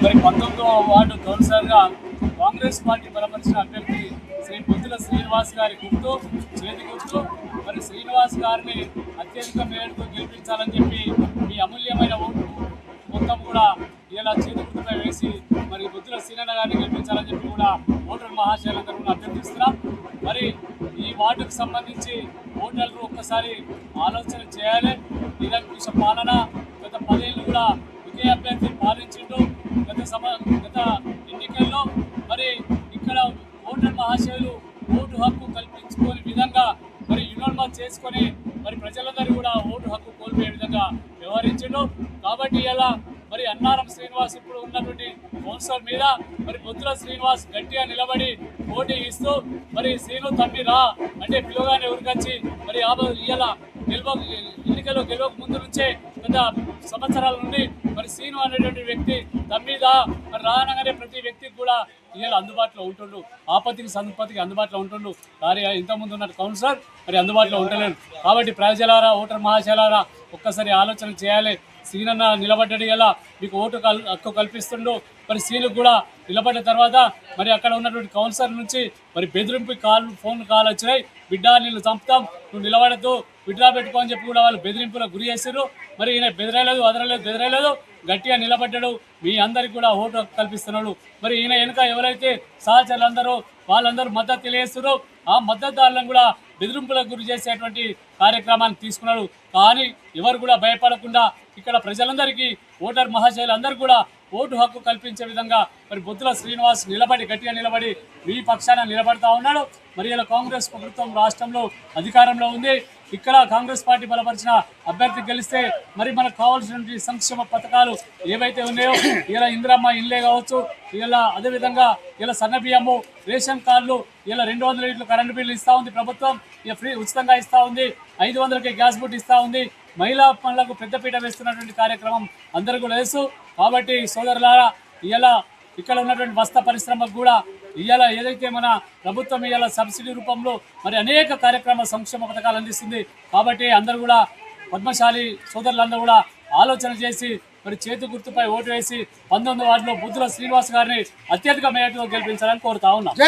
మరి 19వ వార్డు కౌన్సిలర్గా కాంగ్రెస్ పార్టీ బలపరిచిన అభ్యర్థి శ్రీ బొద్దుల శ్రీనివాస్ గారి గుర్తు చేతి గుర్తు మరి శ్రీనివాస్ గారిని అత్యధిక మేరతో గెలిపించాలని చెప్పి మీ అమూల్యమైన ఓటు మొత్తం కూడా ఇలా చేతి గుర్తుపై వేసి మరి బొద్దుల శ్రీనన్న గారిని గెలిపించాలని చెప్పి కూడా ఓటర్ మహాశయులందరూ కూడా అభ్యర్థిస్తున్నాం. మరి ఈ వార్డుకు సంబంధించి ఓటర్లు ఒక్కసారి ఆలోచన చేయాలి. నిరంకుశ పాలన గత 10 ఏళ్ళు కూడా ఒకే అభ్యర్థి పాలించిండు. గత ఎన్నికల్లో మరి ఇక్కడ ఓటర్ మహాశయులు ఓటు హక్కు కల్పించుకునే విధంగా మరి యునోన్మా చేసుకొని మరి ప్రజలందరూ కూడా ఓటు హక్కు కోల్పోయే విధంగా వ్యవహరించిండు. కాబట్టి ఇలా మరి అన్నారం శ్రీనివాస్ ఇప్పుడు ఉన్నటువంటి కౌన్సిలర్ మీద మరి బొద్దుల శ్రీనివాస్ గట్టిగా నిలబడి పోటీ ఇస్తూ మరి శ్రీను తమ్మి రా అంటే పిలువగానే ఉరికొచ్చి మరి ఇలా ఎన్నికల్లో గెలవక ముందు నుంచే గత సంవత్సరాల నుండి మరి శ్రీను అనేటువంటి వ్యక్తి తమ్మిదా మరి రానగానే ప్రతి వ్యక్తికి కూడా ఇలా అందుబాటులో ఉంటుండు, ఆపత్తికి సంపత్తికి అందుబాటులో ఉంటుండు. కానీ ఇంతకుముందు ఉన్న కౌన్సిలర్ మరి అందుబాటులో ఉండలేరు. కాబట్టి ప్రజలారా ఓటర్ మహాశయులారా ఒక్కసారి ఆలోచన చేయాలి. శ్రీనన్న నిలబడ్డాడు, ఎలా మీకు ఓటు హక్కు కల్పిస్తుండో మరి శ్రీలకు కూడా నిలబడ్డ తర్వాత మరి అక్కడ ఉన్నటువంటి కౌన్సిలర్ నుంచి మరి బెదిరింపు ఫోన్ కాల్ వచ్చినాయి. బిడ్డ నిన్ను చంపుతాం, నువ్వు నిలబడద్దు, విడ్రా పెట్టుకో అని చెప్పి కూడా వాళ్ళు బెదిరింపులకు గురి చేశారు. మరి ఈయన బెదరలేదు, గట్టిగా నిలబడ్డాడు. మీ అందరికి కూడా ఓటు హక్కు కల్పిస్తున్నాడు. మరి ఈయన వెనుక ఎవరైతే సహచరులందరూ వాళ్ళందరూ మద్దతు తెలియజేస్తున్నారో ఆ మద్దతుదారులను కూడా బెదిరింపులకు గురి చేసేటువంటి కార్యక్రమాన్ని తీసుకున్నాడు. కానీ ఎవరు కూడా భయపడకుండా ఇక్కడ ప్రజలందరికీ ఓటర్ మహాశయులందరూ కూడా ఓటు హక్కు కల్పించే విధంగా మరి బొద్దుల శ్రీనివాస్ గట్టిగా నిలబడి మీ పక్షాన నిలబడతా ఉన్నాడు. మరి ఇలా కాంగ్రెస్ ప్రభుత్వం రాష్ట్రంలో అధికారంలో ఉంది. ఇక్కడ కాంగ్రెస్ పార్టీ బలపరిచిన అభ్యర్థి గెలిస్తే మరి మనకు కావాల్సినటువంటి సంక్షేమ పథకాలు ఏవైతే ఉన్నాయో ఇలా ఇందిరమ్మ ఇల్లే కావచ్చు, ఇలా అదేవిధంగా ఇలా సన్న బియ్యము, రేషన్ కార్డులు, ఇలా 200 యూనిట్లు కరెంటు బిల్లు ఇస్తూ ఉంది ప్రభుత్వం, ఇక ఫ్రీ ఉచితంగా ఇస్తూ ఉంది, 500కే గ్యాస్ బుట్ ఇస్తూ ఉంది, మహిళా పనులకు పెద్దపీట వేస్తున్నటువంటి కార్యక్రమం అందరూ కూడా తెలుసు. కాబట్టి సోదరులారా ఇలా ఇక్కడ ఉన్నటువంటి వస్త్ర పరిశ్రమకు కూడా ఇవాళ ఏదైతే మన ప్రభుత్వం ఇవాళ సబ్సిడీ రూపంలో మరి అనేక కార్యక్రమ సంక్షేమ పథకాలు అందిస్తుంది. కాబట్టి అందరూ కూడా పద్మశాలి సోదరులందరూ కూడా ఆలోచన చేసి మరి చేతి గుర్తుపై ఓటు వేసి 19వ వార్డులో బొద్దుల శ్రీనివాస్ గారిని అత్యధిక మేరతో గెలిపించాలని కోరుతా ఉన్నాం.